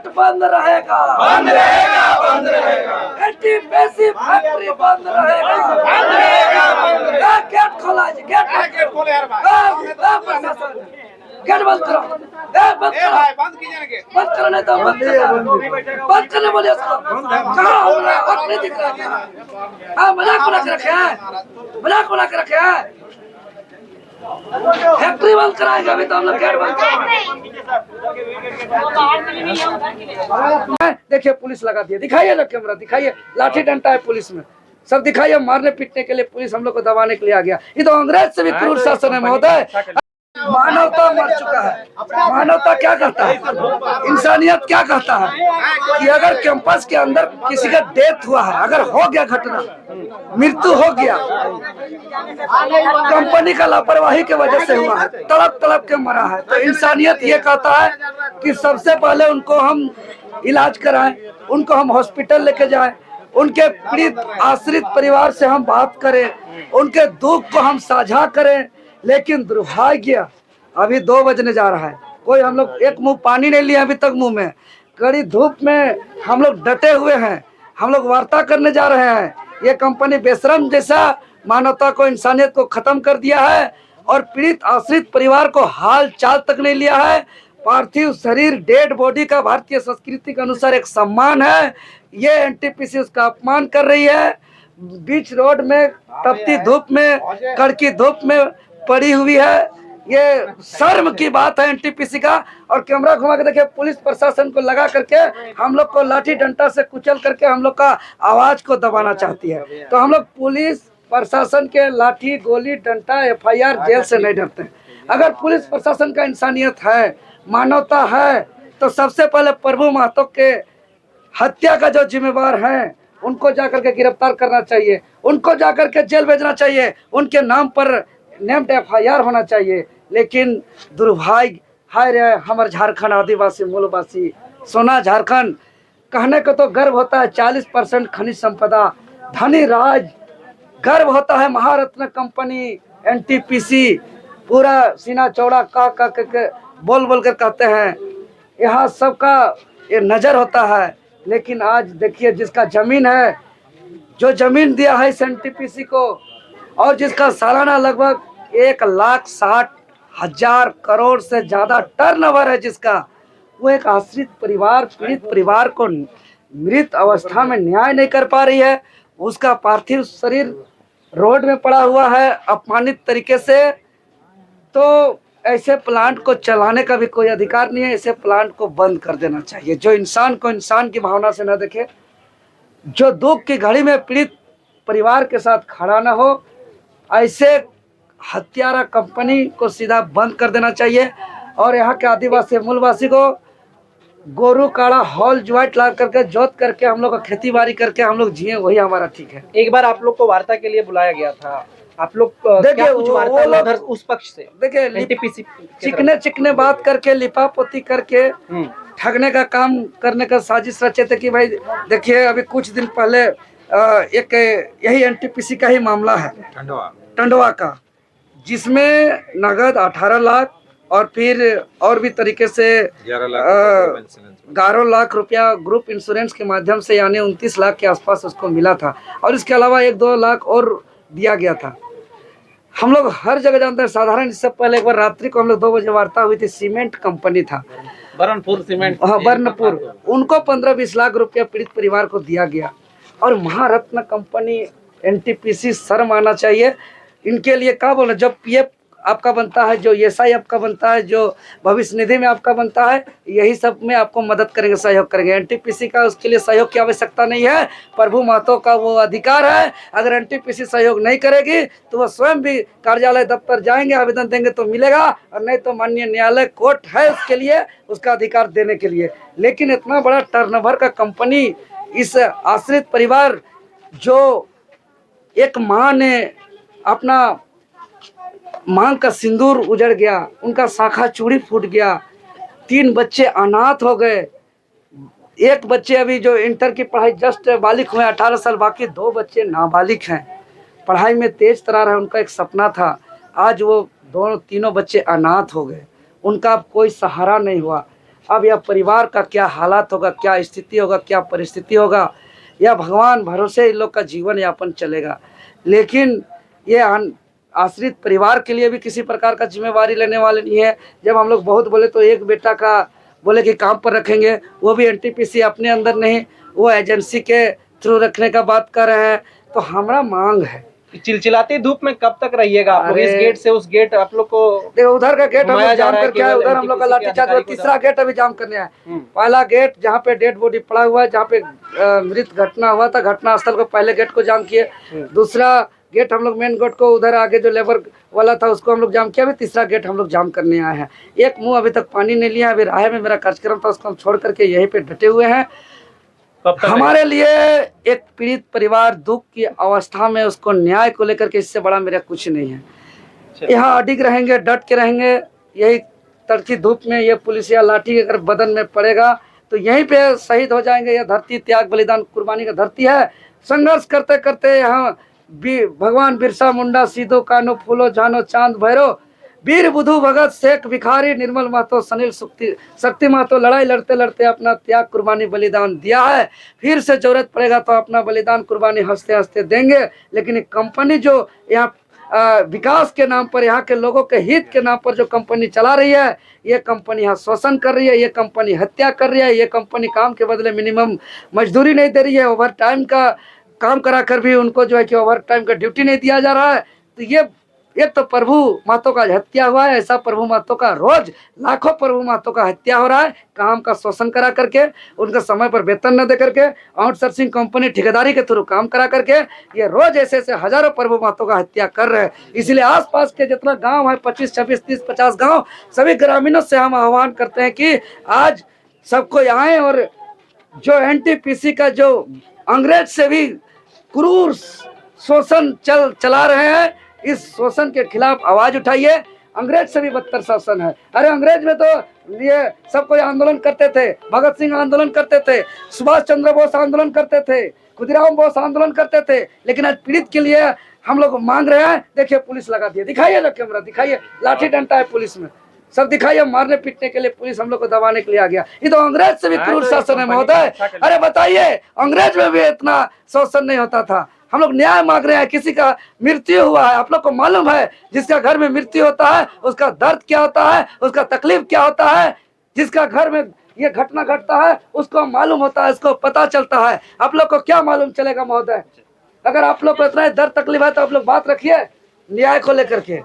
Gate बंद रहेगा, बंद रहेगा, बंद रहेगा, एनटीपीसी फैक्ट्री बंद रहेगा, बंद रहेगा, बंद रहेगा। गेट खोला जी, गेट खोले यार भाई। प्रशासन गेट बंद करो, बंद ए करो, भाई बंद कीजिए ना गेट। बंद करने तो बंद करने बोलिए उसको। कहाँ हो रहा है? वक्त नहीं दिख रहा है क्या? हाँ, मजाक बना के रखे हैं, मजाक बना के रखे हैं। फैक्ट्री बंद कराएंगे, अभी तो हम लोग गेट बंद कराएंगे। देखिए पुलिस लगा दिया, दिखाइए ना कैमरा, दिखाइए लाठी डंडा है पुलिस में, सब दिखाइए। मारने पीटने के लिए पुलिस हम लोग को दबाने के लिए आ गया। ये तो अंग्रेज से भी क्रूर शासन है महोदय। मानवता मर चुका है। मानवता क्या कहता है, इंसानियत क्या कहता है कि अगर कैंपस के अंदर किसी का डेथ हुआ है, अगर हो गया घटना, मृत्यु हो गया, कंपनी का लापरवाही की वजह से हुआ है, तड़प तड़प के मरा है, तो इंसानियत ये कहता है कि सबसे पहले उनको हम इलाज कराएं, उनको हम हॉस्पिटल लेके जाएं, उनके पीड़ित आश्रित परिवार से हम बात करें, उनके दुख को हम साझा करें। लेकिन दुर्भाग्य अभी 2 बजने जा रहा है, कोई हम लोग एक मुंह पानी नहीं लिया अभी तक मुंह में। कड़ी धूप में हम लोग डटे हुए हैं, हम लोग वार्ता करने जा रहे हैं। ये कंपनी बेशरम जैसा मानवता को, इंसानियत को खत्म कर दिया है और पीड़ित आश्रित परिवार को हाल चाल तक नहीं लिया है। पार्थिव शरीर, डेड बॉडी का भारतीय संस्कृति के अनुसार एक सम्मान है, ये एनटीपीसी उसका अपमान कर रही है। बीच रोड में तपती धूप में, कड़की धूप में पड़ी हुई है, ये शर्म की बात है एनटीपीसी का। और कैमरा घुमा के देखिए, पुलिस प्रशासन को लगा करके हम लोग को लाठी डंडा से कुचल करके हम लोग का आवाज को दबाना चाहती है। तो हम लोग पुलिस प्रशासन के लाठी गोली डंडा एफआईआर जेल से नहीं डरते। अगर पुलिस प्रशासन का इंसानियत है, मानवता है, तो सबसे पहले प्रभु महतो के हत्या का जो जिम्मेवार है उनको जाकर के गिरफ्तार करना चाहिए, उनको जाकर के जेल भेजना चाहिए, उनके नाम पर नेम्ड एफआईआर होना चाहिए। लेकिन दुर्भाग्य, हाय रे हमारे झारखंड आदिवासी मूलवासी सोना झारखंड कहने को तो गर्व होता है, 40% खनिज संपदा, धनी राज, गर्व होता है महारत्न कंपनी एनटीपीसी, पूरा सीना चौड़ा का के बोल बोल कर कहते हैं, यहाँ सबका ये नजर होता है। लेकिन आज देखिए, जिसका जमीन है, जो जमीन दिया है इस एनटीपीसी को, और जिसका सालाना लगभग 1,60,000 करोड़ से ज्यादा टर्नओवर है जिसका, वो एक आश्रित परिवार, पीड़ित परिवार को मृत अवस्था में न्याय नहीं कर पा रही है। उसका पार्थिव शरीर रोड में पड़ा हुआ है अपमानित तरीके से। तो ऐसे प्लांट को चलाने का भी कोई अधिकार नहीं है, ऐसे प्लांट को बंद कर देना चाहिए। जो इंसान को इंसान की भावना से न देखे, जो दुख की घड़ी में पीड़ित परिवार के साथ खड़ा न हो, ऐसे हत्यारा कंपनी को सीधा बंद कर देना चाहिए। और यहाँ के आदिवासी मूलवासी को गोरू काड़ा हॉल ज्वाइंट ला करके जोत करके हम लोग का खेती बाड़ी करके हम लोग जिए, वही हमारा ठीक है। एक बार आप लोग को वार्ता के लिए बुलाया गया था, आप लोग देखिए कुछ वार्ता उधर उस पक्ष से? देखिए एनटीपीसी चिकने चिकने बात करके, लिपापोती करके ठगने का काम करने का साजिश रचे थे कि भाई देखिए, अभी कुछ दिन पहले एक यही एनटीपीसी का ही मामला है टंडवा का, जिसमें नगद 18 लाख और फिर और भी तरीके से 11 लाख रुपया ग्रुप इंश्योरेंस के माध्यम से, यानी 29 लाख के आसपास उसको मिला था। और इसके अलावा 1-2 लाख और दिया गया था। हम लोग हर जगह जानते हैं। साधारण इससे पहले एक बार रात्रि को हम लोग 2 बजे वार्ता हुई थी, सीमेंट कंपनी था बर्नपुर सीमेंट, हाँ बर्नपुर, उनको 15-20 लाख रुपया पीड़ित परिवार को दिया गया। और महारत्न कंपनी एनटीपीसी, शर्म आना चाहिए इनके लिए। क्या बोले, जब पीएफ आपका बनता है, जो एसआई आपका बनता है, जो भविष्य निधि में आपका बनता है, यही सब में आपको मदद करेंगे, सहयोग करेंगे। एनटीपीसी का उसके लिए सहयोग की आवश्यकता नहीं है, प्रभु महतो का वो अधिकार है। अगर एनटीपीसी सहयोग नहीं करेगी तो वह स्वयं भी कार्यालय दफ्तर जाएंगे, आवेदन देंगे तो मिलेगा, और नहीं तो माननीय न्यायालय कोर्ट है उसके लिए, उसका अधिकार देने के लिए। लेकिन इतना बड़ा टर्नओवर का कंपनी, इस आश्रित परिवार, जो एक माँ ने अपना मांग का सिंदूर उजड़ गया, उनका शाखा चूड़ी फूट गया, 3 बच्चे अनाथ हो गए, एक बच्चे अभी जो इंटर की पढ़ाई जस्ट बालिग हुए 18 साल, बाकी 2 बच्चे नाबालिग हैं, पढ़ाई में तेज तरार है, उनका एक सपना था, आज वो तीनों बच्चे अनाथ हो गए, उनका कोई सहारा नहीं हुआ। अब यह परिवार का क्या हालात होगा, क्या स्थिति होगा, क्या परिस्थिति होगा, यह भगवान भरोसे इन लोग का जीवन यापन चलेगा। लेकिन ये आश्रित परिवार के लिए भी किसी प्रकार का जिम्मेवारी लेने वाले नहीं है। जब हम लोग बहुत बोले तो एक बेटा का बोले कि काम पर रखेंगे, वो भी एनटीपीसी अपने अंदर नहीं, वो एजेंसी के थ्रू रखने का बात कर रहे हैं। तो हमारा मांग है, चिलचिलाती धूप में कब तक रहिएगा आप लोग? अरे, इस गेट से उस गेट आप लोग को देखो उधर का गेट हम घुमाया लोग जा जाम रहा है करके आए, केवल उधर हम लोग का NTPC के लाठीचार्ज, अधिकारी को तीसरा गेट अभी जाम करने आए। हम्म। पहला गेट जहाँ पे डेड बॉडी पड़ा हुआ है, जहाँ पे मृत घटना हुआ था, घटना स्थल को पहले गेट को जाम किए। दूसरा गेट हम लोग मेन गेट को उधर आगे जो लेबर वाला था उसको हम लोग जाम किया। अभी तीसरा गेट हम लोग जाम करने आए हैं। एक मुंह अभी तक पानी नहीं लिया। अभी राह में मेरा कार्यक्रम था, उसको हम छोड़ करके यहीं पे डटे हुए हैं। कब तक हमारे लिए एक पीड़ित परिवार दुख की अवस्था में, उसको न्याय को लेकर के इससे बड़ा मेरा कुछ नहीं है। यहाँ अडिग रहेंगे, डट के रहेंगे। यही तड़की धूप में ये पुलिस या लाठी अगर बदन में पड़ेगा तो यहीं पे शहीद हो जाएंगे। यह धरती त्याग बलिदान कुर्बानी का धरती है। संघर्ष करते करते यहाँ भगवान बिरसा मुंडा, सीधो कानो, फूलो जानो, चांद भैरव, वीर बुधु भगत, शेख भिखारी, निर्मल महतो, सनील शक्ति महतो लड़ाई लड़ते लड़ते अपना त्याग कुर्बानी बलिदान दिया है। फिर से जरूरत पड़ेगा तो अपना बलिदान कुर्बानी हंसते हंसते देंगे। लेकिन एक कंपनी जो यहाँ विकास के नाम पर, यहाँ के लोगों के हित के नाम पर जो कंपनी चला रही है, ये कंपनी यहाँ शोषण कर रही है, ये कंपनी हत्या कर रही है, ये कंपनी काम के बदले मिनिमम मजदूरी नहीं दे रही है, ओवर टाइम का काम करा कर भी उनको जो है कि ओवर टाइम का ड्यूटी नहीं दिया जा रहा है। तो ये एक तो प्रभु महतो का हत्या हुआ है, ऐसा प्रभु महतो का रोज लाखों प्रभु महतो का हत्या हो रहा है, काम का शोषण करा करके, उनका समय पर वेतन न दे करके, आउटसोर्सिंग कंपनी ठेकेदारी के थ्रू काम करा करके ये रोज ऐसे ऐसे हजारों प्रभु महतो का हत्या कर रहे हैं। इसलिए आसपास के जितना गांव है, 25, 26, 30, 50 गांव, सभी ग्रामीणों से हम आह्वान करते हैं कि आज सबको आए और जो एनटीपीसी का जो अंग्रेज से भी क्रूर शोषण चला रहे हैं, इस शोषण के खिलाफ आवाज उठाइए। अंग्रेज से भी बदतर शासन है। अरे अंग्रेज में तो ये सब कोई आंदोलन करते थे, भगत सिंह आंदोलन करते थे, सुभाष चंद्र बोस आंदोलन करते थे, खुदीराम बोस आंदोलन करते थे। लेकिन आज पीड़ित के लिए हम लोग मांग रहे हैं। देखिए पुलिस लगा दिया, दिखाइए ना कैमरा, दिखाइए, लाठी डंडा है पुलिस में, सब दिखाइए। मारने पीटने के लिए पुलिस हम लोग को दबाने के लिए आ गया। ये तो अंग्रेज से भी क्रूर शासन है महोदय। अरे बताइए, अंग्रेज में भी इतना शोषण नहीं होता था। हम लोग न्याय मांग रहे हैं। किसी का मृत्यु हुआ है, आप लोग को मालूम है जिसका घर में मृत्यु होता है उसका दर्द क्या होता है, उसका तकलीफ क्या होता है। जिसका घर में ये घटना घटता है उसको मालूम होता है, उसको पता चलता है। आप लोग को क्या मालूम चलेगा महोदय? अगर आप लोग को इतना दर्द तकलीफ है तो आप लोग बात रखिए न्याय को लेकर के।